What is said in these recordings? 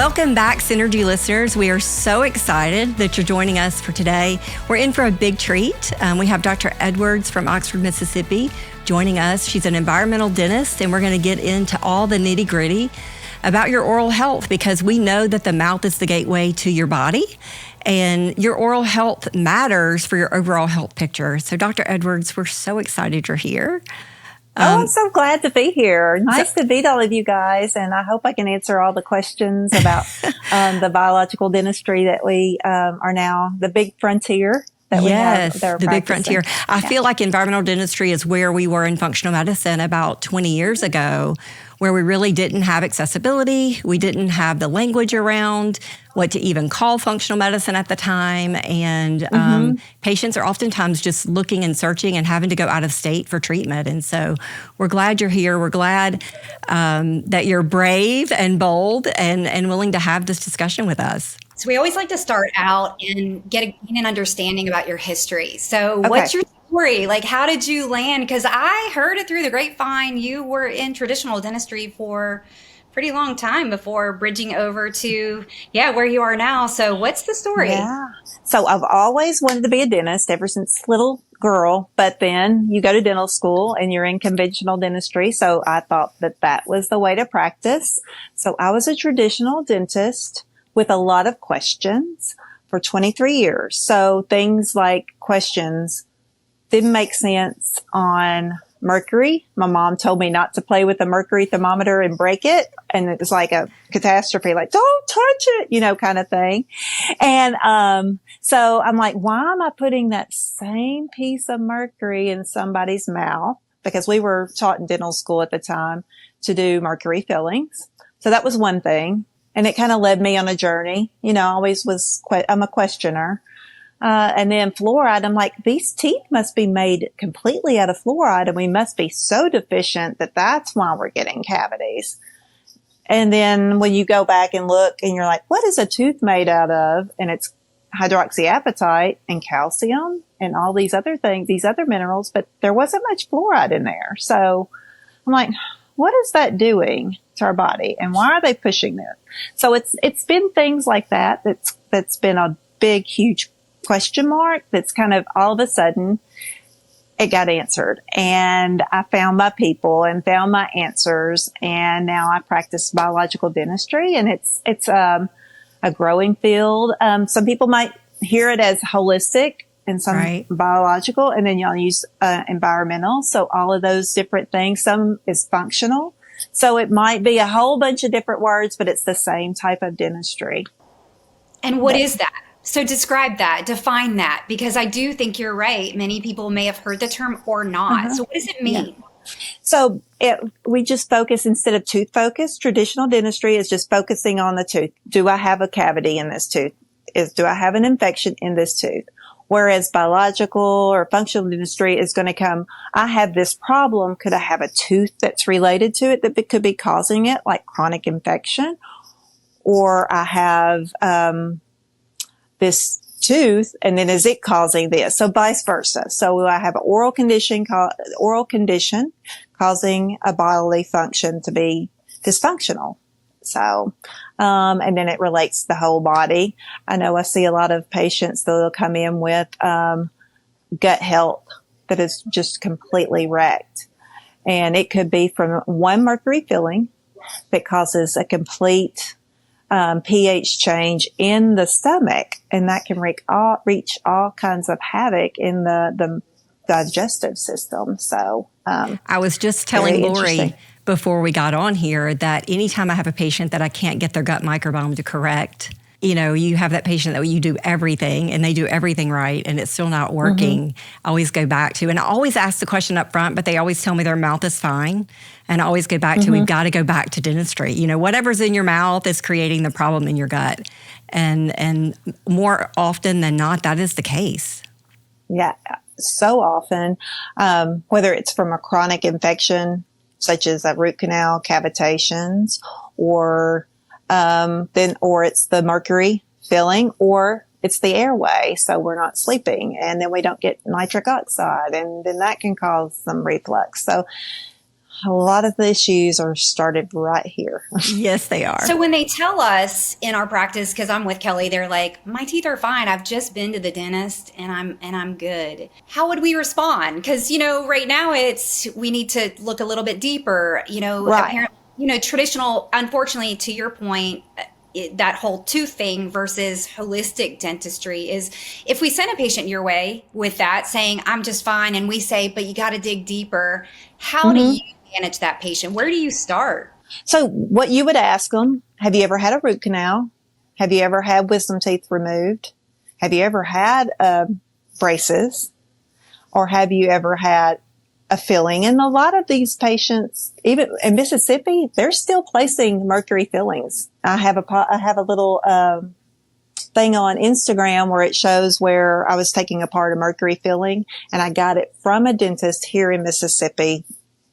Welcome back, Synergy listeners. We are so excited that you're joining us for today. We're in for a big treat. We have Dr. Edwards from Oxford, Mississippi joining us. She's an environmental dentist, and we're going to get into all the nitty-gritty about your oral health, because we know that the mouth is the gateway to your body, and your oral health matters for your overall health picture. So, Dr. Edwards, we're so excited you're here. I'm so glad to be here. Nice to meet all of you guys, and I hope I can answer all the questions about the biological dentistry that we are now, the big frontier that we have. Yes, the big frontier. I feel like environmental dentistry is where we were in functional medicine about 20 years ago, where we really didn't have accessibility. We didn't have the language around what to even call functional medicine at the time. And patients are oftentimes just looking and searching and having to go out of state for treatment. And so we're glad you're here. We're glad that you're brave and bold and willing to have this discussion with us. So we always like to start out and gain an understanding about your history. So what's your story? Like, how did you land? Because I heard it through the grapevine. You were in traditional dentistry for a pretty long time before bridging over to, where you are now. So what's the story? Yeah. So I've always wanted to be a dentist ever since little girl, but then you go to dental school and you're in conventional dentistry. So I thought that was the way to practice. So I was a traditional dentist with a lot of questions for 23 years. So things like questions didn't make sense on mercury. My mom told me not to play with the mercury thermometer and break it. And it was like a catastrophe, like, don't touch it, kind of thing. And, so I'm like, why am I putting that same piece of mercury in somebody's mouth? Because we were taught in dental school at the time to do mercury fillings. So that was one thing. And it kind of led me on a journey. I'm a questioner. And then fluoride, I'm like, these teeth must be made completely out of fluoride, and we must be so deficient that's why we're getting cavities. And then when you go back and look and you're like, what is a tooth made out of? And it's hydroxyapatite and calcium and all these other things, these other minerals, but there wasn't much fluoride in there. So I'm like, what is that doing to our body, and why are they pushing it? So it's been things like that's been a big, huge question mark. That's kind of all of a sudden it got answered, and I found my people and found my answers, and now I practice biological dentistry, and it's a growing field. Some people might hear it as holistic, and some biological, and then y'all use environmental. So all of those different things. Some is functional. So it might be a whole bunch of different words, but it's the same type of dentistry. And what is that? So describe that, define that, because I do think you're right. Many people may have heard the term or not. So what does it mean? Yeah. So we just focus, instead of tooth focus, traditional dentistry is just focusing on the tooth. Do I have a cavity in this tooth? Do I have an infection in this tooth? Whereas biological or functional dentistry is going to come, I have this problem. Could I have a tooth that's related to it that could be causing it, like chronic infection? Or I have this tooth, and then is it causing this? So vice versa. So I have an oral condition causing a bodily function to be dysfunctional. So, and then it relates to the whole body. I know I see a lot of patients that'll come in with, gut health that is just completely wrecked. And it could be from one mercury filling that causes a complete, pH change in the stomach. And that can reach all kinds of havoc in the digestive system. So, I was just telling Lori before we got on here that anytime I have a patient that I can't get their gut microbiome to correct, you have that patient that you do everything and they do everything right and it's still not working. I always go back to, and I always ask the question up front, but they always tell me their mouth is fine. And I always go back to, we've got to go back to dentistry. Whatever's in your mouth is creating the problem in your gut. And more often than not, that is the case. Yeah, so often, whether it's from a chronic infection, such as a root canal cavitations, or it's the mercury filling, or it's the airway. So we're not sleeping, and then we don't get nitric oxide, and then that can cause some reflux. So a lot of the issues are started right here. Yes, they are. So when they tell us in our practice, because I'm with Kelly, they're like, my teeth are fine. I've just been to the dentist and I'm good. How would we respond? Because, right now we need to look a little bit deeper, Right. apparently, traditional, unfortunately, to your point, that whole tooth thing versus holistic dentistry is if we send a patient your way with that saying, I'm just fine. And we say, but you got to dig deeper. How do you manage that patient? Where do you start? So what you would ask them, have you ever had a root canal? Have you ever had wisdom teeth removed? Have you ever had braces? Or have you ever had a filling? And a lot of these patients, even in Mississippi, they're still placing mercury fillings. I have a little thing on Instagram where it shows where I was taking apart a mercury filling, and I got it from a dentist here in Mississippi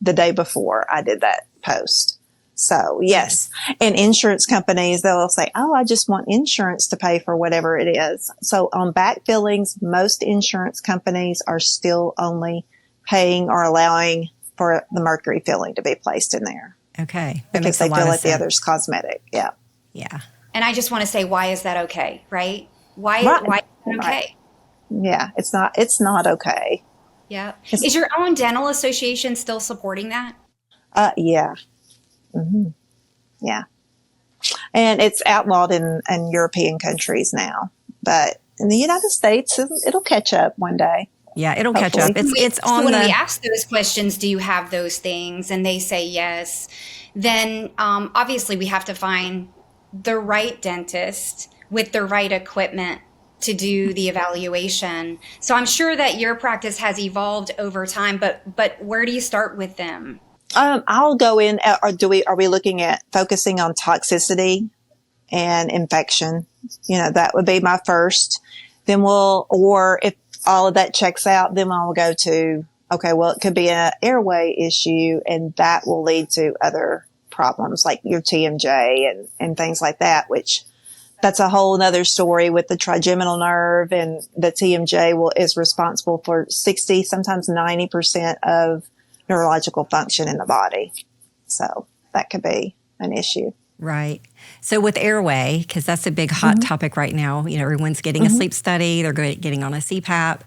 the day before I did that post. So yes. And insurance companies, they'll say, oh, I just want insurance to pay for whatever it is. So on back fillings, most insurance companies are still only paying or allowing for the mercury filling to be placed in there. Okay. That because they feel like the other's cosmetic. Yeah. Yeah. And I just want to say, why is that okay? Right? Why is that okay? Right. Yeah. It's not okay. Yeah. Is your own dental association still supporting that? Yeah. Mm-hmm. Yeah. And it's outlawed in European countries now, but in the United States, it'll catch up one day. Yeah, it'll catch up. It's on when we ask those questions, do you have those things? And they say yes. Then obviously we have to find the right dentist with the right equipment to do the evaluation. So I'm sure that your practice has evolved over time, but where do you start with them? I'll go in, are we looking at focusing on toxicity and infection? That would be my first. Then or if all of that checks out, then I'll go to, okay, well, it could be an airway issue, and that will lead to other problems like your TMJ and things like that, which that's a whole nother story with the trigeminal nerve, and the TMJ is responsible for 60, sometimes 90% of neurological function in the body. So that could be an issue. Right. So with airway, because that's a big hot topic right now, everyone's getting a sleep study, they're getting on a CPAP.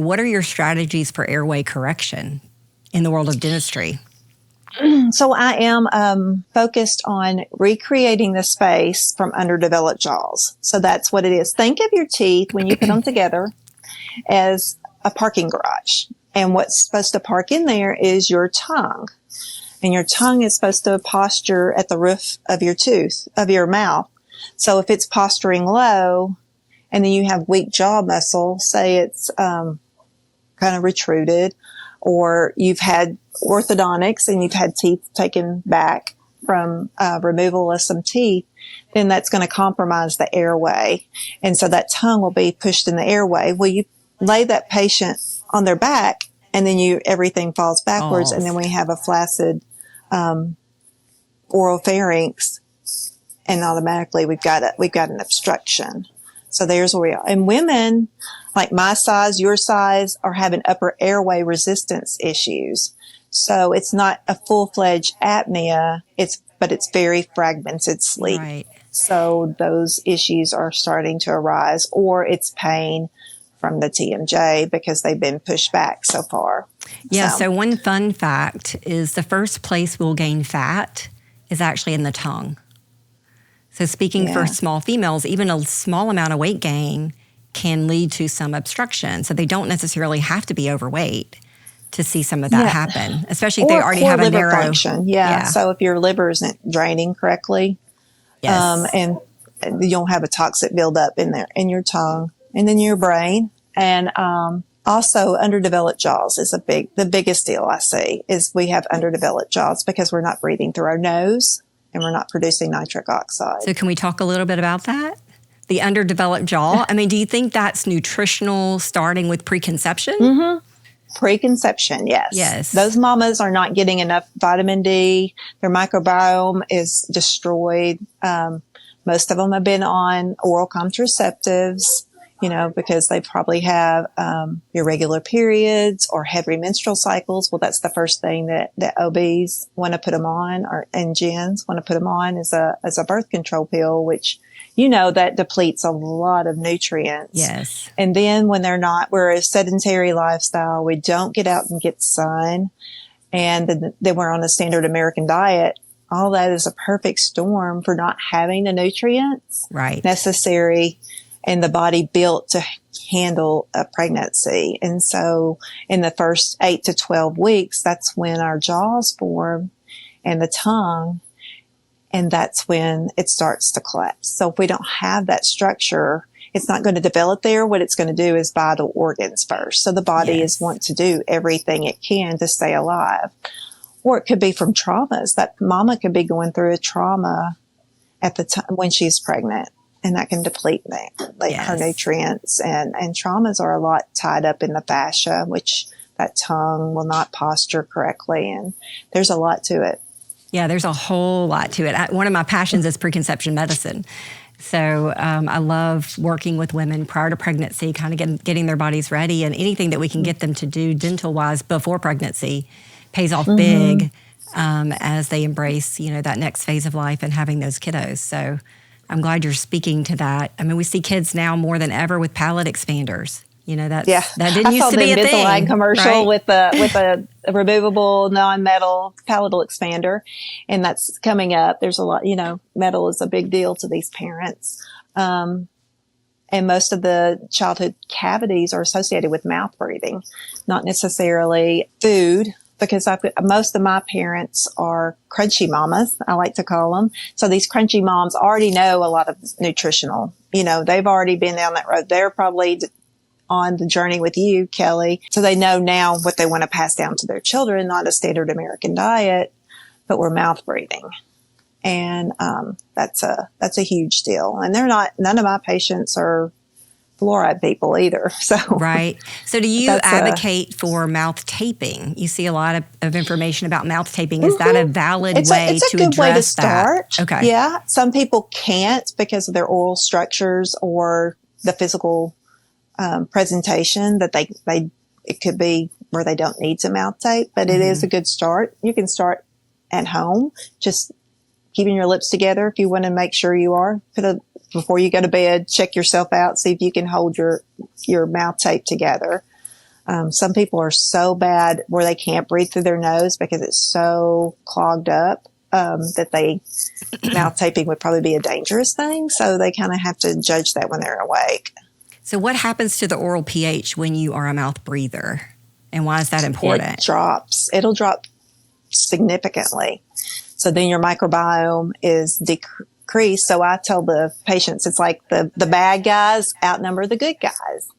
What are your strategies for airway correction in the world of dentistry? So I am focused on recreating the space from underdeveloped jaws. So that's what it is. Think of your teeth when you put them together as a parking garage. And what's supposed to park in there is your tongue. And your tongue is supposed to posture at the roof of your mouth. So if it's posturing low and then you have weak jaw muscle, say it's kind of retruded, or you've had orthodontics and you've had teeth taken back from removal of some teeth, then that's going to compromise the airway. And so that tongue will be pushed in the airway. Well, you lay that patient on their back and then everything falls backwards. And then we have a flaccid oropharynx, and automatically we've got an obstruction. So there's where we are. And women like my size, your size, are having upper airway resistance issues. So it's not a full-fledged apnea, but it's very fragmented sleep. Right. So those issues are starting to arise, or it's pain from the TMJ because they've been pushed back so far. Yeah, so one fun fact is the first place we'll gain fat is actually in the tongue. So speaking for small females, even a small amount of weight gain can lead to some obstruction. So they don't necessarily have to be overweight to see some of that happen, especially if they already have a liver narrow function. Yeah. So if your liver isn't draining correctly, and you don't have a toxic buildup in your tongue, and then your brain, and also underdeveloped jaws is the biggest deal I see is we have underdeveloped jaws because we're not breathing through our nose and we're not producing nitric oxide. So can we talk a little bit about that? The underdeveloped jaw? I mean, do you think that's nutritional starting with preconception? Mm-hmm. Preconception, yes. Yes. Those mamas are not getting enough vitamin D. Their microbiome is destroyed. Most of them have been on oral contraceptives. because they probably have irregular periods or heavy menstrual cycles. Well, that's the first thing that OBs want to put them on, and GYNs want to put them on is a birth control pill, which, that depletes a lot of nutrients. Yes. And then when we're a sedentary lifestyle, we don't get out and get sun, and then we're on a standard American diet. All that is a perfect storm for not having the nutrients necessary and the body built to handle a pregnancy. And so in the first 8 to 12 weeks, that's when our jaws form and the tongue, and that's when it starts to collapse. So if we don't have that structure, it's not going to develop there. What it's going to do is vital organs first. So the body is want to do everything it can to stay alive. Or it could be from traumas. That mama could be going through a trauma at the time when she's pregnant, and that can deplete her nutrients. And traumas are a lot tied up in the fascia, which that tongue will not posture correctly. And there's a lot to it. Yeah, there's a whole lot to it. One of my passions is preconception medicine. So I love working with women prior to pregnancy, kind of getting their bodies ready, and anything that we can get them to do dental-wise before pregnancy pays off big as they embrace, that next phase of life and having those kiddos. So I'm glad you're speaking to that. I mean, we see kids now more than ever with palate expanders. That didn't used to be a thing. I saw the Invisalign commercial with a removable non-metal palatal expander, and that's coming up. There's a lot, metal is a big deal to these parents. And most of the childhood cavities are associated with mouth breathing, not necessarily food, because most of my parents are crunchy mamas, I like to call them. So these crunchy moms already know a lot of nutritional, they've already been down that road. They're probably on the journey with you, Kelly. So they know now what they want to pass down to their children, not a standard American diet, but we're mouth breathing. And, that's a huge deal. And none of my patients are fluoride people either. So right. So do you advocate for mouth taping? You see a lot of information about mouth taping. Is that a valid way to address that? It's a good way to start. Okay. Yeah. Some people can't because of their oral structures or the physical presentation that it could be where they don't need to mouth tape, but it is a good start. You can start at home, just keeping your lips together. If you want to make sure you are, before you go to bed, check yourself out, see if you can hold your mouth tape together. Some people are so bad where they can't breathe through their nose because it's so clogged up, that mouth taping would probably be a dangerous thing. So they kind of have to judge that when they're awake. So what happens to the oral pH when you are a mouth breather? And why is that important? It'll drop significantly. So then your microbiome is decreased. So I tell the patients, it's like the bad guys outnumber the good guys.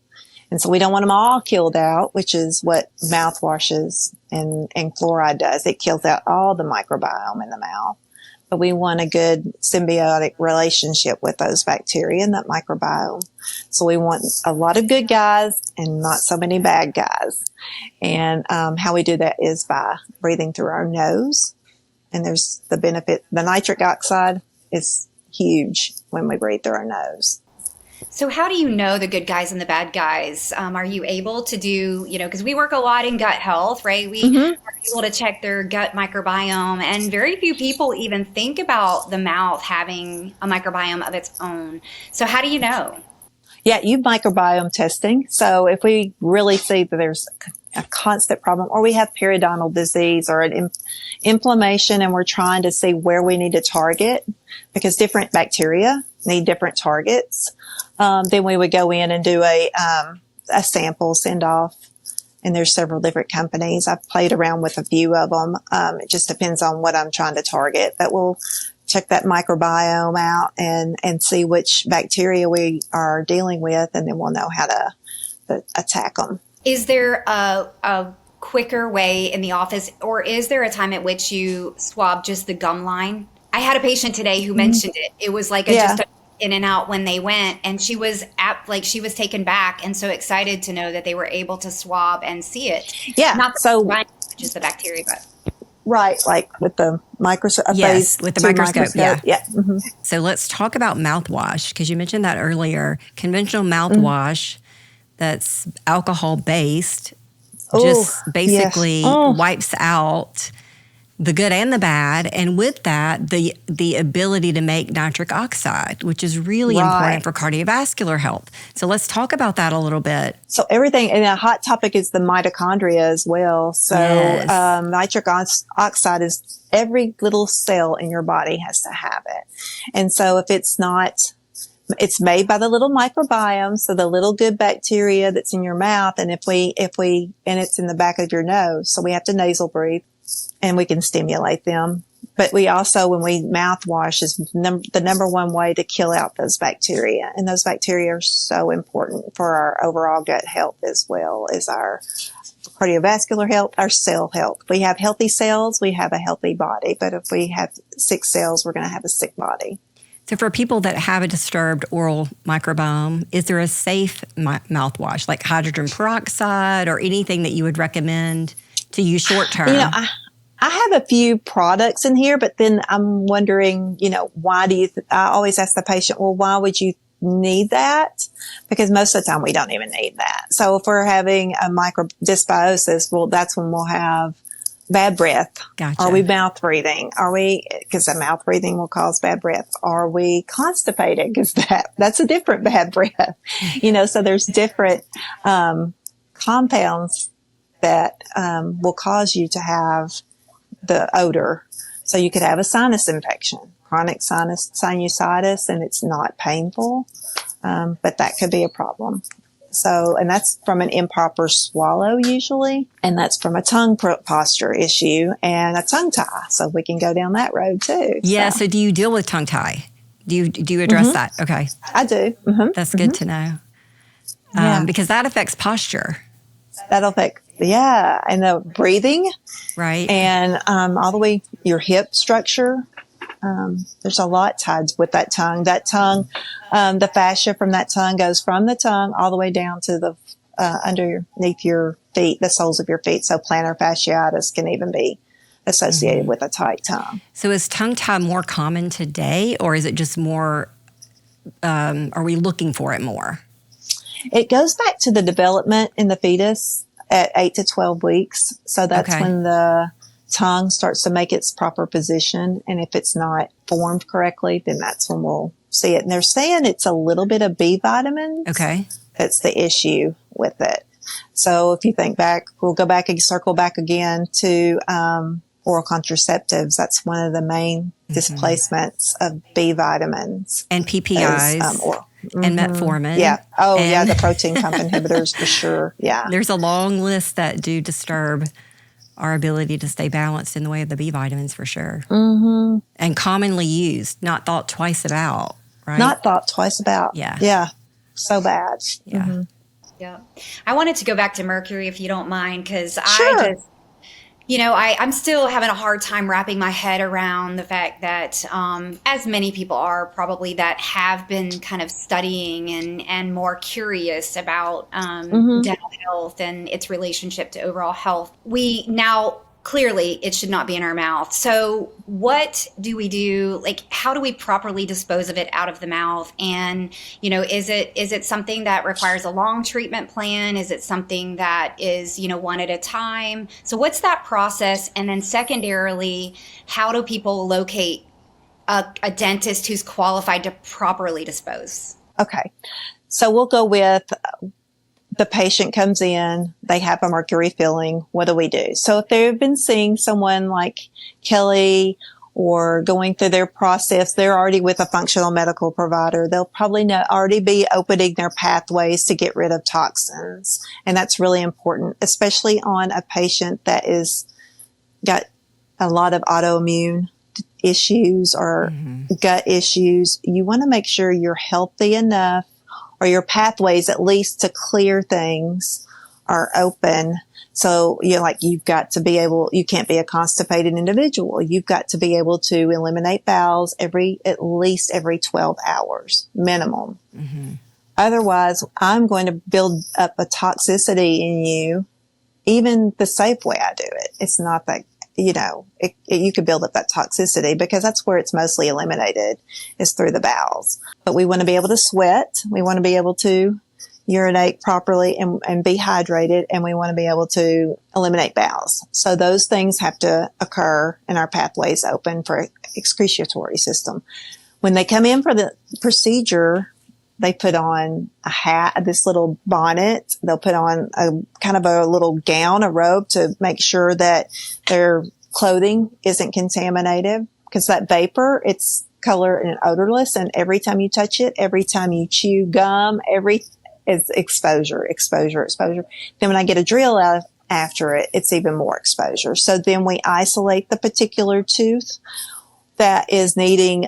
And so we don't want them all killed out, which is what mouthwashes and fluoride does. It kills out all the microbiome in the mouth. But we want a good symbiotic relationship with those bacteria and that microbiome. So we want a lot of good guys and not so many bad guys. And how we do that is by breathing through our nose. And there's the benefit. The nitric oxide is huge when we breathe through our nose. So how do you know the good guys and the bad guys? Are you able to do, because we work a lot in gut health, right? We are able to check their gut microbiome, and very few people even think about the mouth having a microbiome of its own. So how do you know? Yeah, you microbiome testing. So if we really see that there's a constant problem, or we have periodontal disease or an inflammation, and we're trying to see where we need to target, because different bacteria need different targets. Then we would go in and do a sample send off, and there's several different companies. I've played around with a few of them. It just depends on what I'm trying to target, but we'll check that microbiome out and see which bacteria we are dealing with, and then we'll know how to attack them. Is there a quicker way in the office, or is there a time at which you swab just the gum line? I had a patient today who mentioned it. It was like just a in and out when they went, and she was she was taken back and so excited to know that they were able to swab and see it. Yeah. Not so just the bacteria, but Right, like with the microscope. Yes, with the microscope, yeah. Mm-hmm. So let's talk about mouthwash, because you mentioned that earlier. Conventional mouthwash that's alcohol-based just basically wipes out the good and the bad, and with that, the ability to make nitric oxide, which is really important for cardiovascular health. So let's talk about that a little bit. So everything, and a hot topic is the mitochondria as well. So nitric oxide is every little cell in your body has to have it. And so if it's not, it's made by the little microbiome, so the little good bacteria that's in your mouth, and and it's in the back of your nose, so we have to nasal breathe. And we can stimulate them. But we also, when we mouthwash, is the number one way to kill out those bacteria. And those bacteria are so important for our overall gut health as well as our cardiovascular health, our cell health. We have healthy cells, we have a healthy body. But if we have sick cells, we're going to have a sick body. So for people that have a disturbed oral microbiome, is there a safe mouthwash, like hydrogen peroxide or anything that you would recommend to use short term? I have a few products in here, but then I'm wondering, why do you, I always ask the patient, well, why would you need that? Because most of the time we don't even need that. So if we're having a microdysbiosis, well, that's when we'll have bad breath. Gotcha. Are we mouth breathing? Because the mouth breathing will cause bad breath. Are we constipated? Because that's a different bad breath. So there's different, compounds that, will cause you to have the odor. So you could have a sinus infection, chronic sinusitis, and it's not painful. But that could be a problem. So, and that's from an improper swallow usually. And that's from a tongue posture issue and a tongue tie. So we can go down that road too. Yeah. So do you deal with tongue tie? Do you address that? Okay. I do. Mm-hmm. That's good to know. Because that affects posture. That'll affect, and the breathing. Right. And all the way your hip structure. There's a lot tied with that tongue. That tongue, the fascia from that tongue goes from the tongue all the way down to the underneath your feet, the soles of your feet. So plantar fasciitis can even be associated with a tight tongue. So is tongue tie more common today, or is it just more, are we looking for it more? It goes back to the development in the fetus at 8 to 12 weeks. So that's when the tongue starts to make its proper position. And if it's not formed correctly, then that's when we'll see it. And they're saying it's a little bit of B vitamins. Okay. That's the issue with it. So if you think back, we'll go back and circle back again to oral contraceptives. That's one of the main displacements of B vitamins. And PPIs. And metformin. Yeah. Oh, the protein pump inhibitors for sure. Yeah. There's a long list that do disturb our ability to stay balanced in the way of the B vitamins for sure. Mm-hmm. And commonly used, not thought twice about, right? Not thought twice about. Yeah. Yeah. So bad. Yeah. Mm-hmm. Yeah. I wanted to go back to mercury if you don't mind, because Sure. I'm still having a hard time wrapping my head around the fact that, as many people are probably that have been kind of studying and more curious about dental health and its relationship to overall health, we now clearly it should not be in our mouth. So what do we do? Like, how do we properly dispose of it out of the mouth? And, is it something that requires a long treatment plan? Is it something that is, one at a time? So what's that process? And then secondarily, how do people locate a dentist who's qualified to properly dispose? Okay. So we'll go with the patient comes in, they have a mercury filling. What do we do? So if they've been seeing someone like Kelly or going through their process, they're already with a functional medical provider. They'll probably already be opening their pathways to get rid of toxins. And that's really important, especially on a patient that is got a lot of autoimmune issues or gut issues. You want to make sure you're healthy enough, or your pathways, at least to clear things, are open. So you've got to be able, you can't be a constipated individual. You've got to be able to eliminate bowels at least every 12 hours minimum. Mm-hmm. Otherwise, I'm going to build up a toxicity in you, even the safe way I do it. It's not that you could build up that toxicity, because that's where it's mostly eliminated, is through the bowels. But we want to be able to sweat. We want to be able to urinate properly and be hydrated, and we want to be able to eliminate bowels. So those things have to occur, and our pathways open for excretory system. When they come in for the procedure, they put on a hat, this little bonnet. They'll put on a kind of a little gown, a robe, to make sure that their clothing isn't contaminated, because that vapor, it's color and odorless. And every time you touch it, every time you chew gum, it's exposure. Then when I get a drill out after it, it's even more exposure. So then we isolate the particular tooth that is needing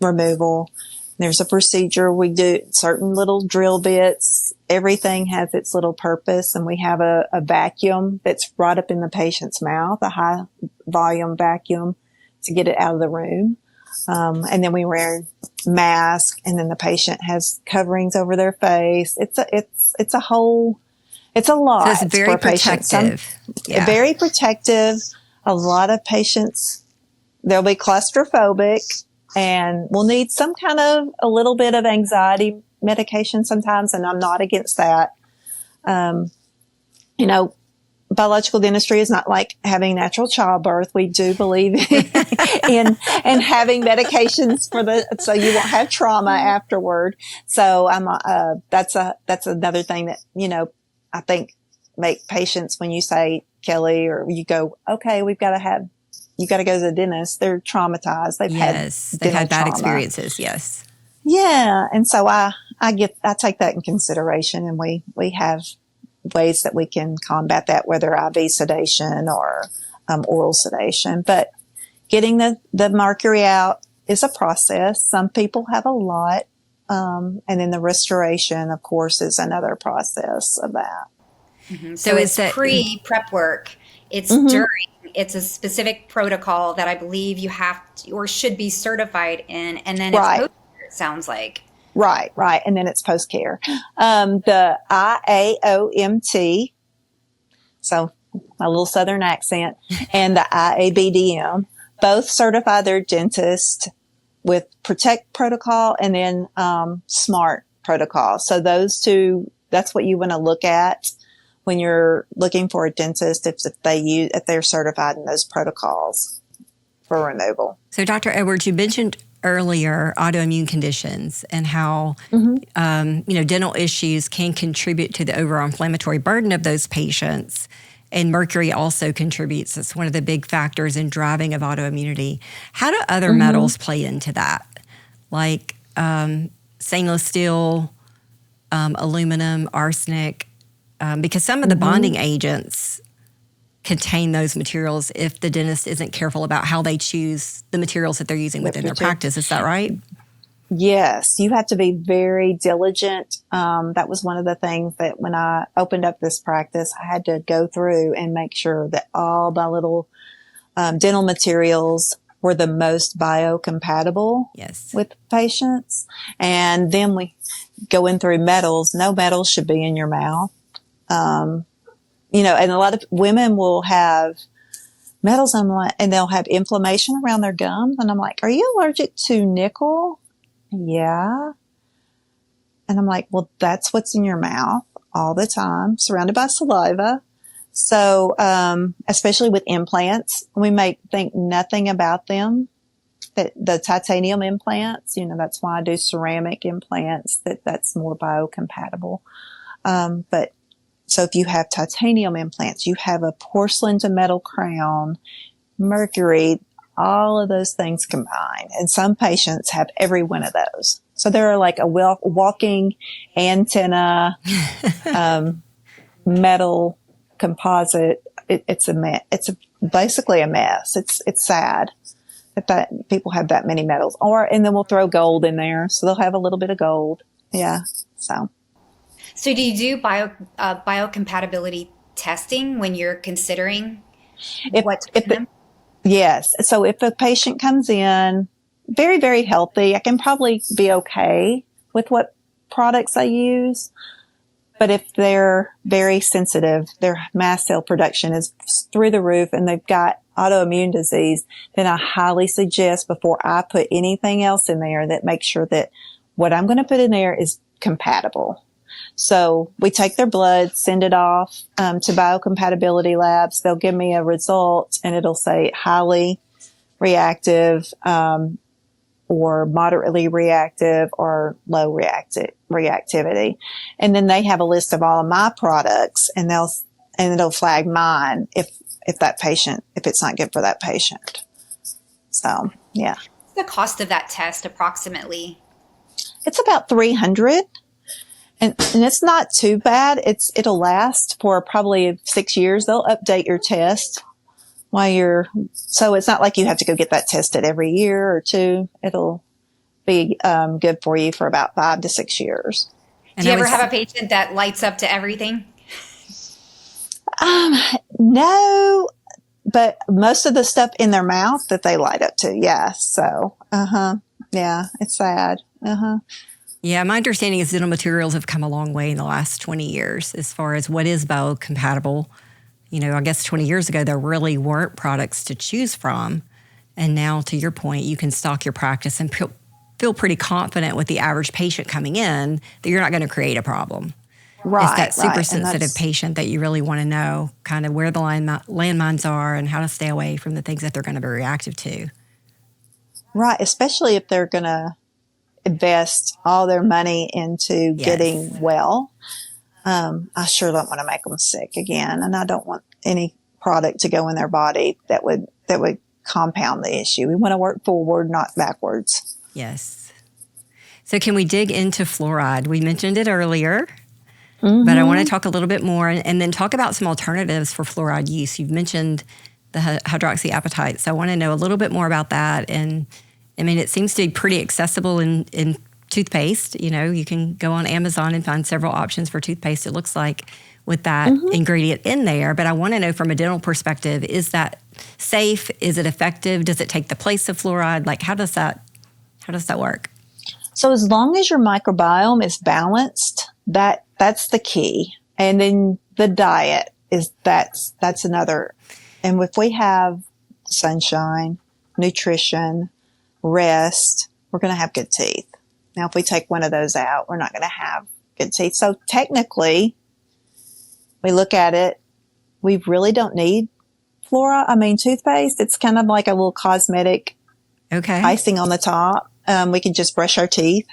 removal. There's a procedure. We do certain little drill bits. Everything has its little purpose. And we have a vacuum that's right up in the patient's mouth, a high volume vacuum to get it out of the room. And then we wear mask, and then the patient has coverings over their face. It's a lot. So it's very protective. Very protective. A lot of patients, they'll be claustrophobic, and will need some kind of a little bit of anxiety medication sometimes. And I'm not against that. Biological dentistry is not like having natural childbirth. We do believe in having medications so you won't have trauma afterward. So that's another thing that, I think make patients, when you say, Kelly, or you go, okay, you got to go to the dentist. They're traumatized. They've had bad experiences. Yes. Yeah. And so I take that in consideration, and we have ways that we can combat that, whether IV sedation or oral sedation. But getting the mercury out is a process. Some people have a lot. And then the restoration, of course, is another process of that. Mm-hmm. So it's pre-prep work. It's during. It's a specific protocol that I believe you have to, or should be certified in. And then it's post-care, it sounds like. Right. And then it's post-care. The IAOMT, so my little Southern accent, and the IABDM, both certify their dentist with Protect protocol and then SMART protocol. So those two, that's what you want to look at when you're looking for a dentist, if they're certified in those protocols for removal. So Dr. Edwards, you mentioned earlier autoimmune conditions and how dental issues can contribute to the overall inflammatory burden of those patients, and mercury also contributes. It's one of the big factors in driving of autoimmunity. How do other metals play into that, like stainless steel, aluminum, arsenic, because some of the bonding agents contain those materials if the dentist isn't careful about how they choose the materials that they're using within their practice. Is that right? Yes, you have to be very diligent. That was one of the things that when I opened up this practice, I had to go through and make sure that all my little dental materials were the most biocompatible with patients. And then we go in through metals. No metals should be in your mouth. And a lot of women will have metals and they'll have inflammation around their gums. And I'm like, are you allergic to nickel? Yeah. And I'm like, well, that's what's in your mouth all the time, surrounded by saliva. So, especially with implants, we may think nothing about them. That the titanium implants, that's why I do ceramic implants, that's more biocompatible. But so if you have titanium implants, you have a porcelain to metal crown, mercury, all of those things combined. And some patients have every one of those. So they're like a walking antenna, metal composite. It's basically a mess. It's sad that people have that many metals. And then we'll throw gold in there. So they'll have a little bit of gold. Yeah. So do you do biocompatibility testing when you're considering what's in them? Yes. So if a patient comes in very, very healthy, I can probably be okay with what products I use. But if they're very sensitive, their mast cell production is through the roof and they've got autoimmune disease, then I highly suggest before I put anything else in there that make sure that what I'm going to put in there is compatible. So we take their blood, send it off to biocompatibility labs. They'll give me a result and it'll say highly reactive, or moderately reactive or low reactivity. And then they have a list of all of my products and it'll flag mine if it's not good for that patient. So, yeah. What's the cost of that test approximately? It's about $300 and it's not too bad. It'll last for probably 6 years. They'll update your test so it's not like you have to go get that tested every year or two. It'll be good for you for about 5 to 6 years. Do you ever have a patient that lights up to everything? No, but most of the stuff in their mouth that they light up to, yes. So, yeah, it's sad. Yeah, my understanding is dental materials have come a long way in the last 20 years as far as what is biocompatible. You know, I guess 20 years ago, there really weren't products to choose from. And now, to your point, you can stock your practice and feel pretty confident with the average patient coming in that you're not going to create a problem. Right. It's that super sensitive patient that you really want to know kind of where the landmines are and how to stay away from the things that they're going to be reactive to. Right. Especially if they're going to invest all their money into getting well. I sure don't want to make them sick again. And I don't want any product to go in their body that would compound the issue. We want to work forward, not backwards. Yes. So can we dig into fluoride? We mentioned it earlier, but I want to talk a little bit more and then talk about some alternatives for fluoride use. You've mentioned the hydroxyapatite. So I want to know a little bit more about that. And I mean, it seems to be pretty accessible in toothpaste. You know, you can go on Amazon and find several options for toothpaste, it looks like, with that ingredient in there. But I want to know from a dental perspective, is that safe? Is it effective? Does it take the place of fluoride? Like, how does that work? So as long as your microbiome is balanced, that's the key. And then the diet that's another. And if we have sunshine, nutrition, rest, we're going to have good teeth. Now, if we take one of those out, we're not going to have good teeth. So technically, we look at it, we really don't need toothpaste. It's kind of like a little cosmetic icing on the top. We can just brush our teeth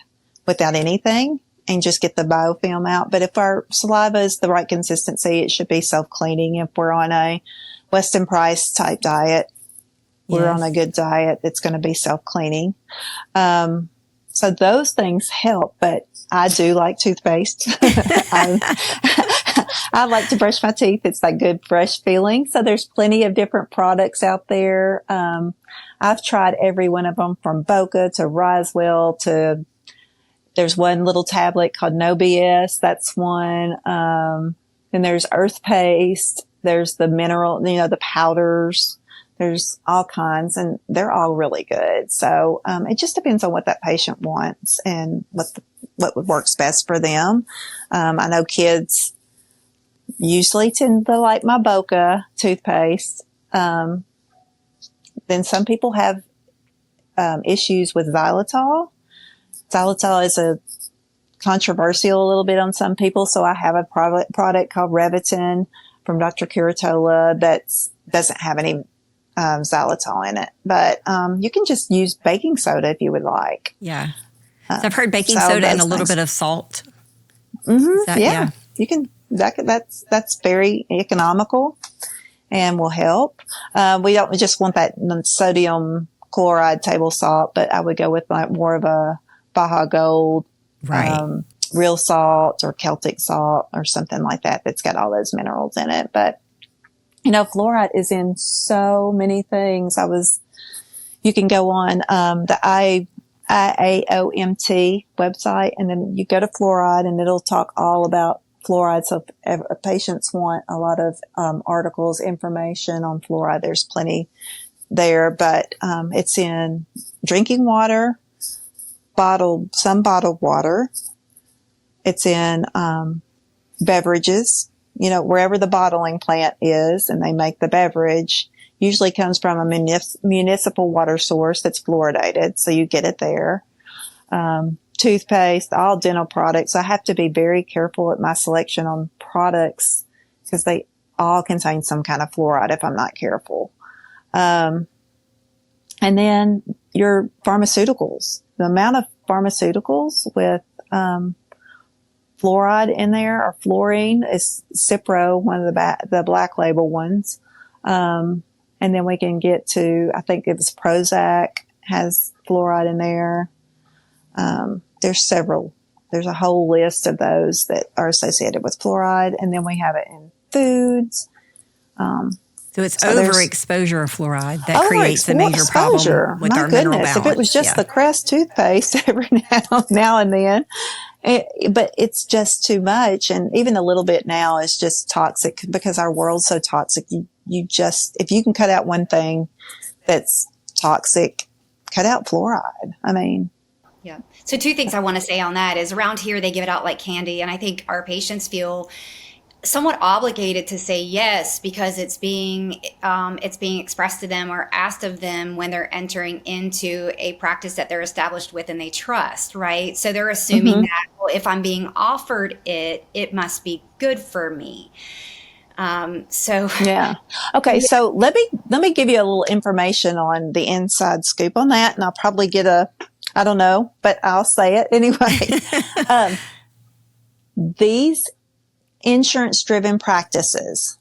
without anything and just get the biofilm out. But if our saliva is the right consistency, it should be self-cleaning. If we're on a Weston Price type diet, we're on a good diet, it's going to be self-cleaning. So those things help, but I do like toothpaste. I like to brush my teeth. It's that good fresh feeling. So there's plenty of different products out there. I've tried every one of them from Boca to Risewell to, there's one little tablet called No BS. That's one. Then there's Earth Paste. There's the mineral, the powders. There's all kinds and they're all really good. So, it just depends on what that patient wants and what works best for them. I know kids usually tend to like my Boca toothpaste. Then some people have, issues with xylitol. Xylitol is controversial a little bit on some people. So I have a product called Revitin from Dr. Curatola that doesn't have any xylitol in it, but you can just use baking soda if you would like. Yeah, so I've heard baking soda and a little bit of salt. Yeah, you can. That's very economical and will help. We don't just want that sodium chloride table salt, but I would go with more of a Baja Gold, real salt or Celtic salt or something like that. That's got all those minerals in it, but. Fluoride is in so many things. You can go on, the IAOMT website and then you go to fluoride and it'll talk all about fluoride. So if patients want a lot of, articles, information on fluoride, there's plenty there, but, it's in drinking water, some bottled water. It's in, beverages, wherever the bottling plant is and they make the beverage, usually comes from a municipal water source that's fluoridated. So you get it there. Toothpaste, all dental products. I have to be very careful at my selection on products because they all contain some kind of fluoride if I'm not careful. And then your pharmaceuticals, the amount of pharmaceuticals with, fluoride in there or fluorine is Cipro, one of the black label ones. And then we can get to, I think it was Prozac has fluoride in there. There's several. There's a whole list of those that are associated with fluoride. And then we have it in foods. So it's overexposure of fluoride that creates a major problem with our mineral balance. If it was just the Crest toothpaste every now and then, but it's just too much. And even a little bit now is just toxic because our world's so toxic. If you can cut out one thing that's toxic, cut out fluoride. I mean, yeah. So two things I want to say on that is around here, they give it out like candy. And I think our patients feel somewhat obligated to say yes because it's being expressed to them or asked of them when they're entering into a practice that they're established with and they trust, right? So they're assuming that, well, if I'm being offered it must be good for me. Yeah. Okay. So let me give you a little information on the inside scoop on that, and I'll probably get I don't know, but I'll say it anyway. These insurance-driven practices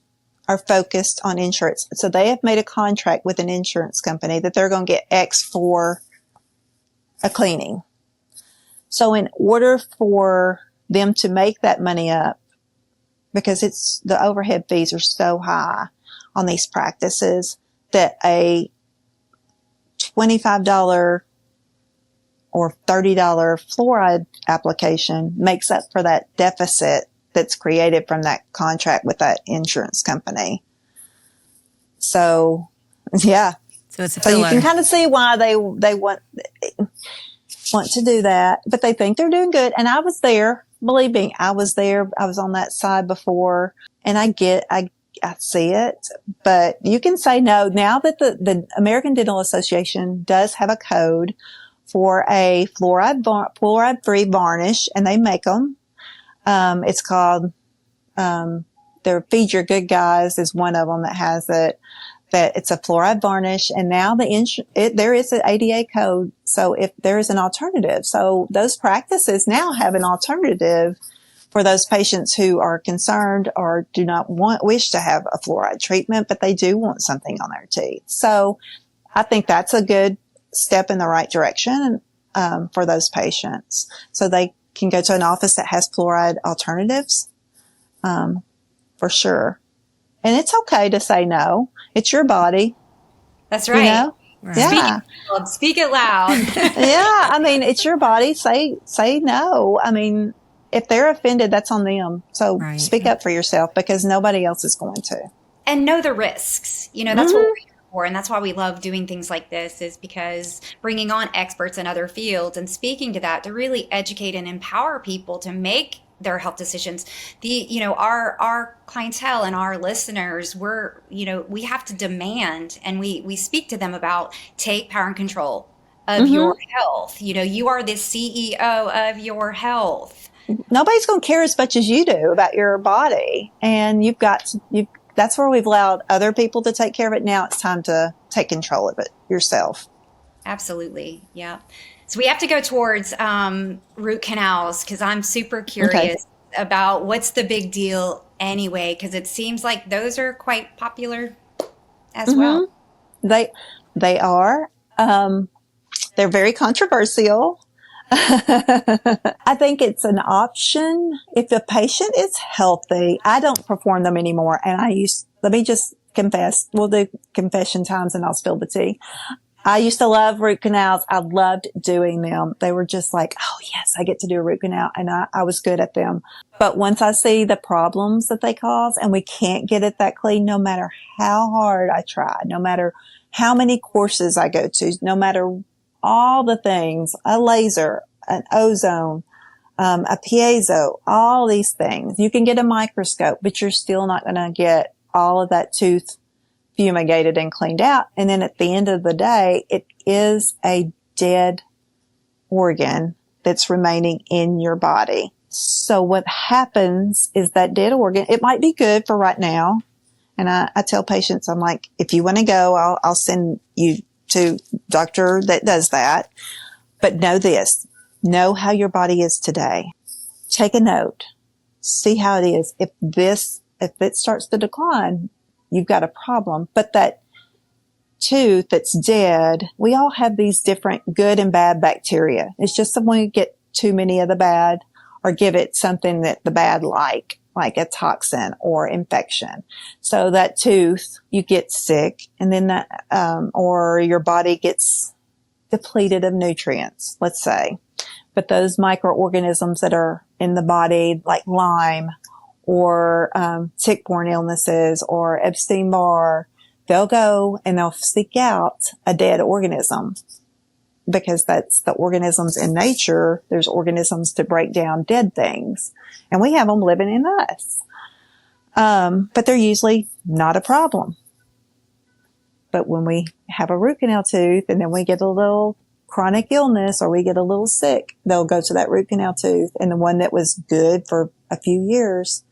are focused on insurance. So they have made a contract with an insurance company that they're going to get X for a cleaning. So in order for them to make that money up, because the overhead fees are so high on these practices that a $25 or $30 fluoride application makes up for that deficit that's created from that contract with that insurance company. So, yeah. So it's a filler. So you can kind of see why they want to do that, but they think they're doing good. And I was there, believe me, I was there. I was on that side before, and I see it, but you can say no. Now that the American Dental Association does have a code for a fluoride-free varnish, and they make them. It's called, their Feed Your Good Guys is one of them that has it, that it's a fluoride varnish. And now there is an ADA code. So if there is an alternative, so those practices now have an alternative for those patients who are concerned or do not wish to have a fluoride treatment, but they do want something on their teeth. So I think that's a good step in the right direction, for those patients. So they can go to an office that has fluoride alternatives, for sure. And it's okay to say no. It's your body. That's right. Right. Yeah. Speak it loud. Yeah. I mean, it's your body. Say no. I mean, if they're offended, that's on them. So speak up for yourself because nobody else is going to. And know the risks. That's what we're here for. And that's why we love doing things like this, is because bringing on experts in other fields and speaking to that to really educate and empower people to make their health decisions. Our clientele and our listeners, we have to demand, and we speak to them about take power and control of your health. You are the CEO of your health. Nobody's going to care as much as you do about your body. And that's where we've allowed other people to take care of it. Now it's time to take control of it yourself. Absolutely. Yeah. So we have to go towards root canals, because I'm super curious about what's the big deal anyway, because it seems like those are quite popular as well. They are. They're very controversial. I think it's an option if the patient is healthy. I don't perform them anymore. And let me just confess, we'll do confession times and I'll spill the tea. I used to love root canals. I loved doing them. They were just like, oh yes, I get to do a root canal, and I was good at them. But once I see the problems that they cause and we can't get it that clean, no matter how hard I try, no matter how many courses I go to, no matter all the things, a laser, an ozone, a piezo, all these things. You can get a microscope, but you're still not going to get all of that tooth fumigated and cleaned out. And then at the end of the day, it is a dead organ that's remaining in your body. So what happens is that dead organ, it might be good for right now. And I tell patients, I'm like, if you want to go, I'll send you to a doctor that does that. But know this, know how your body is today. Take a note. See how it is. If it starts to decline, you've got a problem. But that tooth that's dead, we all have these different good and bad bacteria. It's just that when you get too many of the bad or give it something that the bad like a toxin or infection. So that tooth, you get sick and then that, or your body gets depleted of nutrients, let's say. But those microorganisms that are in the body, like Lyme or tick-borne illnesses or Epstein-Barr, they'll go and they'll seek out a dead organism because that's the organisms in nature. There's organisms to break down dead things, and we have them living in us. But they're usually not a problem. But when we have a root canal tooth and then we get a little chronic illness or we get a little sick, they'll go to that root canal tooth, and the one that was good for a few years,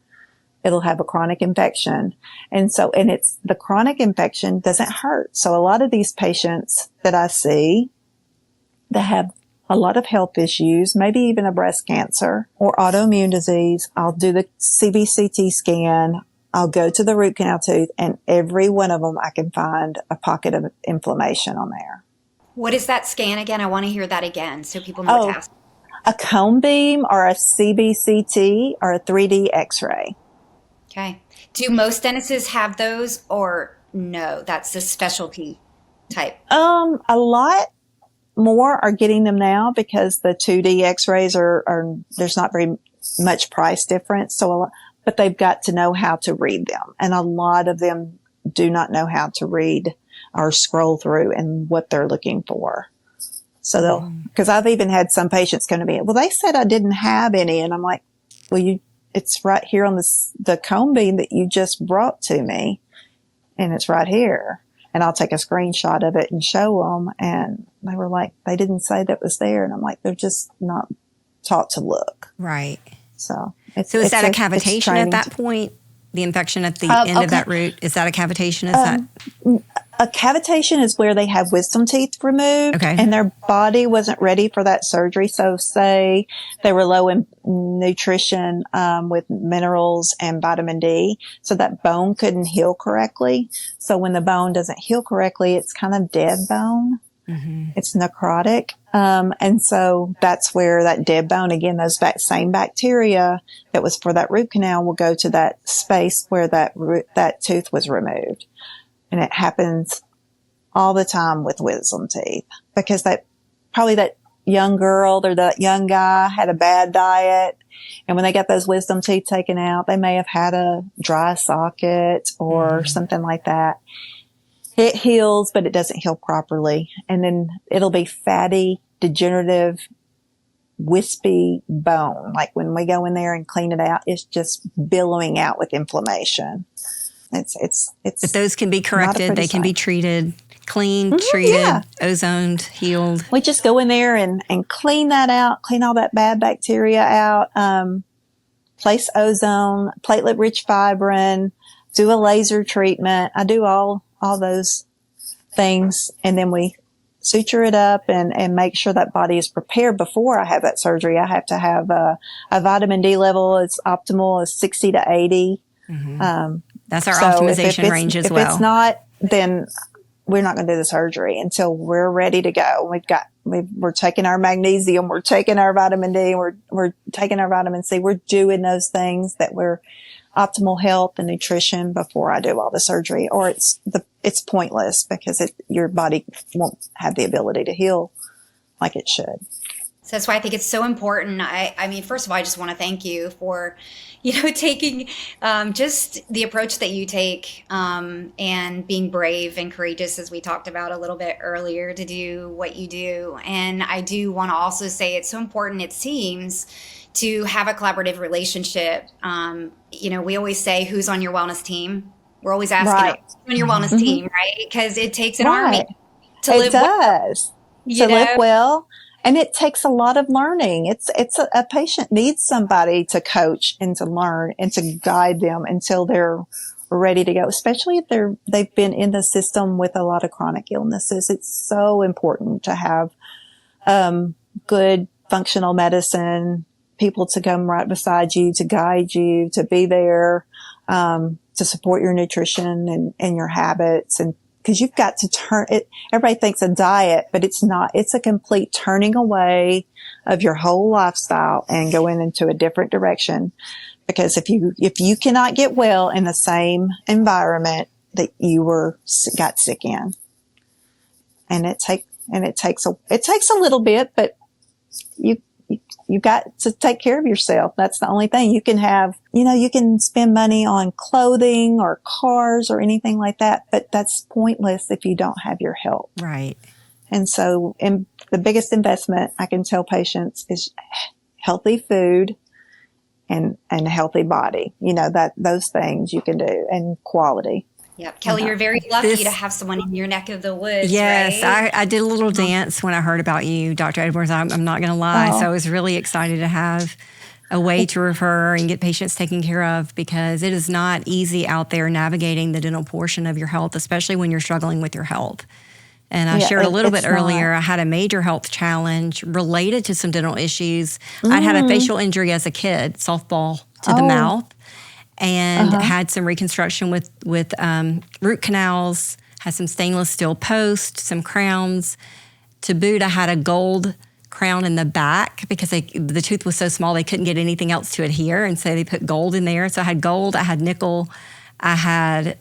it'll have a chronic infection. And it's the chronic infection doesn't hurt. So a lot of these patients that I see that have a lot of health issues, maybe even a breast cancer or autoimmune disease, I'll do the CBCT scan. I'll go to the root canal tooth, and every one of them I can find a pocket of inflammation on there. What is that scan again? I want to hear that again so people know what to ask. A cone beam or a CBCT or a 3D x-ray. Okay. Do most dentists have those or no? That's the specialty type. A lot more are getting them now because the 2D x-rays are there's not very much price difference. But they've got to know how to read them. And a lot of them do not know how to read or scroll through and what they're looking for. So because I've even had some patients come to me, well, they said I didn't have any. And I'm like, well, it's right here on the cone beam that you just brought to me. And it's right here. And I'll take a screenshot of it and show them. And they were like, they didn't say that was there. And I'm like, they're just not taught to look. Right. So is that a cavitation at that point? The infection at the end of that root? Is that a cavitation? A cavitation is where they have wisdom teeth removed and their body wasn't ready for that surgery. So say they were low in nutrition with minerals and vitamin D. So that bone couldn't heal correctly. So when the bone doesn't heal correctly, it's kind of dead bone. Mm-hmm. It's necrotic. And so that's where that dead bone, again, those same bacteria that was for that root canal will go to that space where that tooth was removed. And it happens all the time with wisdom teeth because that young girl or that young guy had a bad diet. And when they got those wisdom teeth taken out, they may have had a dry socket or something like that. It heals, but it doesn't heal properly. And then it'll be fatty, degenerative, wispy bone. Like when we go in there and clean it out, it's just billowing out with inflammation. It's but those can be corrected. They can be treated, cleaned, treated, ozoned, healed. We just go in there and clean that out, clean all that bad bacteria out, place ozone, platelet-rich fibrin, do a laser treatment. I do all those things, and then we suture it up and make sure that body is prepared before I have that surgery. I have to have a vitamin D level. It's optimal is 60 to 80. Mm-hmm. That's our optimization range as well. If it's not, then we're not going to do the surgery until we're ready to go. We're taking our magnesium, we're taking our vitamin D, we're taking our vitamin C. We're doing those things that we're optimal health and nutrition before I do all the surgery, or it's pointless because your body won't have the ability to heal like it should. So that's why I think it's so important. I mean, first of all, I just want to thank you for, taking just the approach that you take and being brave and courageous, as we talked about a little bit earlier, to do what you do. And I do want to also say it's so important, it seems, to have a collaborative relationship. We always say, who's on your wellness team? We're always asking who's on your wellness team, right? Because it takes an army to live well. To live well. And it takes a lot of learning. It's a patient needs somebody to coach and to learn and to guide them until they're ready to go, especially if they've been in the system with a lot of chronic illnesses. It's so important to have good functional medicine, people to come right beside you, to guide you, to be there, to support your nutrition and your habits. And because you've got to turn it, everybody thinks a diet, but it's not. It's a complete turning away of your whole lifestyle and going into a different direction. Because if you cannot get well in the same environment that you got sick in, and it takes a little bit, but you got to take care of yourself. That's the only thing you can have. You can spend money on clothing or cars or anything like that, but that's pointless if you don't have your health. Right. And so the biggest investment I can tell patients is healthy food and a healthy body. Those things you can do, and quality. Yep. Kelly, you're very lucky to have someone in your neck of the woods. Yes, right? I did a little dance when I heard about you, Dr. Edwards. I'm not going to lie. So I was really excited to have a way to refer and get patients taken care of, because it is not easy out there navigating the dental portion of your health, especially when you're struggling with your health. And I shared a little bit earlier, I had a major health challenge related to some dental issues. I'd had a facial injury as a kid, softball to the mouth, and had some reconstruction with root canals, had some stainless steel posts, some crowns. To boot, I had a gold crown in the back because the tooth was so small they couldn't get anything else to adhere, and so they put gold in there. So I had gold, I had nickel, I had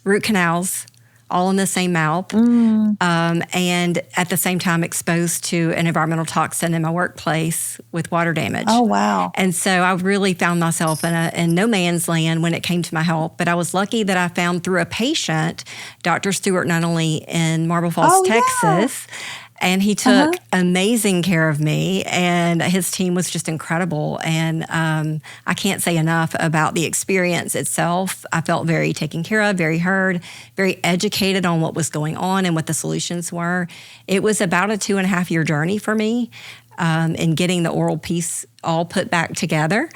root canals, all in the same mouth, and at the same time exposed to an environmental toxin in my workplace with water damage. Oh, wow. And so I really found myself in no man's land when it came to my health. But I was lucky that I found through a patient, Dr. Stewart, not only in Marble Falls, Texas, and he took amazing care of me, and his team was just incredible. And I can't say enough about the experience itself. I felt very taken care of, very heard, very educated on what was going on and what the solutions were. It was about a 2.5-year journey for me in getting the oral piece all put back together,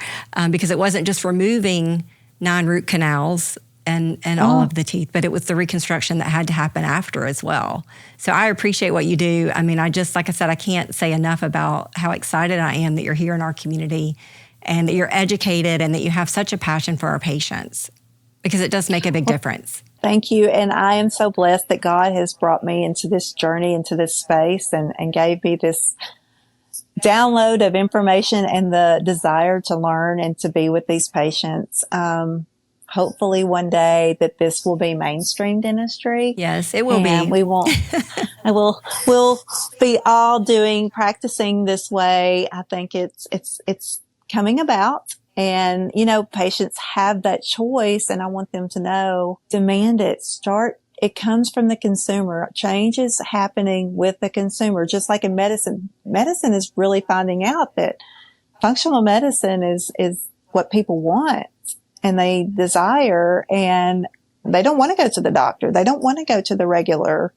because it wasn't just removing 9 root canals and all of the teeth, but it was the reconstruction that had to happen after as well. So I appreciate what you do. I mean, like I said, I can't say enough about how excited I am that you're here in our community and that you're educated and that you have such a passion for our patients, because it does make a big difference. Thank you. And I am so blessed that God has brought me into this journey, into this space, and gave me this download of information and the desire to learn and to be with these patients. Hopefully one day that this will be mainstream dentistry. Yes, it will be. We won't, we'll be all practicing this way. I think it's coming about, and, patients have that choice, and I want them to know, demand it, it comes from the consumer. Change is happening with the consumer, just like in medicine. Medicine is really finding out that functional medicine is what people want and they desire, and they don't want to go to the doctor. They don't want to go to the regular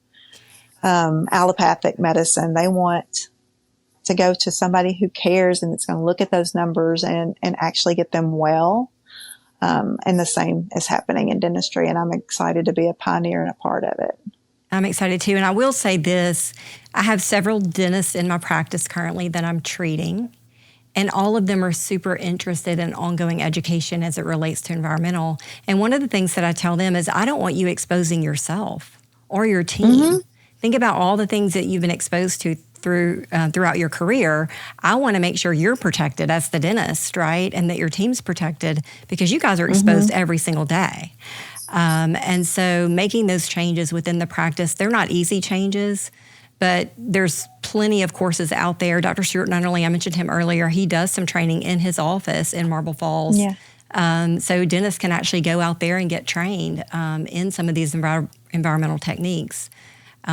allopathic medicine. They want to go to somebody who cares and it's going to look at those numbers and actually get them well. And the same is happening in dentistry, and I'm excited to be a pioneer and a part of it. I'm excited too. And I will say this, I have several dentists in my practice currently that I'm treating, and all of them are super interested in ongoing education as it relates to environmental. And one of the things that I tell them is, I don't want you exposing yourself or your team. Mm-hmm. Think about all the things that you've been exposed to throughout your career. I want to make sure you're protected as the dentist, right? And that your team's protected, because you guys are exposed every single day. And so making those changes within the practice, they're not easy changes, but there's plenty of courses out there. Dr. Stewart Nunnerly, I mentioned him earlier, he does some training in his office in Marble Falls. Yeah. So dentists can actually go out there and get trained in some of these environmental techniques.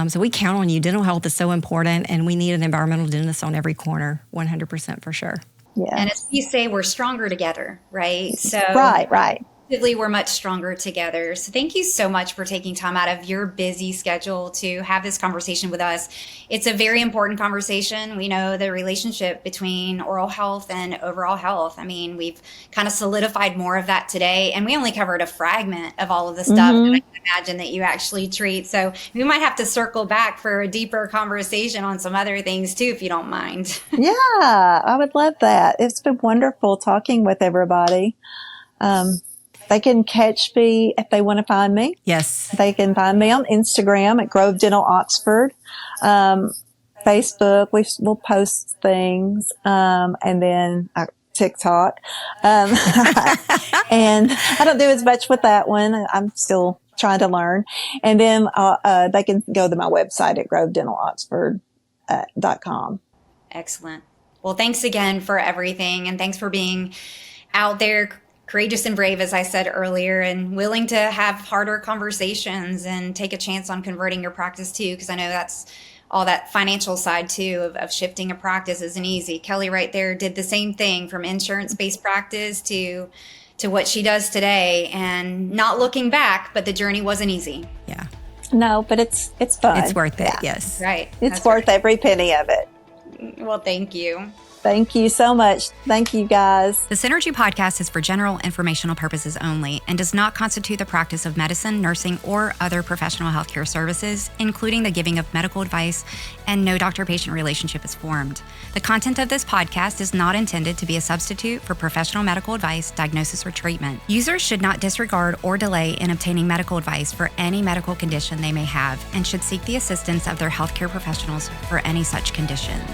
So we count on you. Dental health is so important, and we need an environmental dentist on every corner, 100% for sure. Yeah. And as we say, we're stronger together, right? So Right. We're much stronger together. So thank you so much for taking time out of your busy schedule to have this conversation with us. It's a very important conversation. We know the relationship between oral health and overall health. I mean, we've kind of solidified more of that today, and we only covered a fragment of all of the stuff that I can imagine that you actually treat. So we might have to circle back for a deeper conversation on some other things too, if you don't mind. Yeah, I would love that. It's been wonderful talking with everybody. They can catch me if they want to find me. Yes. They can find me on Instagram at Grove Dental Oxford. Facebook, we'll post things. And then TikTok. And I don't do as much with that one. I'm still trying to learn. And then, they can go to my website at grovedental.oxford.com. Excellent. Well, thanks again for everything. And thanks for being out there, courageous and brave, as I said earlier, and willing to have harder conversations and take a chance on converting your practice too, because I know that's all that financial side too of shifting a practice isn't easy. Kelly right there did the same thing, from insurance-based practice to what she does today, and not looking back, but the journey wasn't easy. Yeah. No, but it's fun. It's worth it. Yeah. Yes. Right. It's worth every penny of it. Well, thank you. Thank you so much. Thank you, guys. The Synergy Podcast is for general informational purposes only and does not constitute the practice of medicine, nursing, or other professional healthcare services, including the giving of medical advice, and no doctor-patient relationship is formed. The content of this podcast is not intended to be a substitute for professional medical advice, diagnosis, or treatment. Users should not disregard or delay in obtaining medical advice for any medical condition they may have, and should seek the assistance of their healthcare professionals for any such conditions.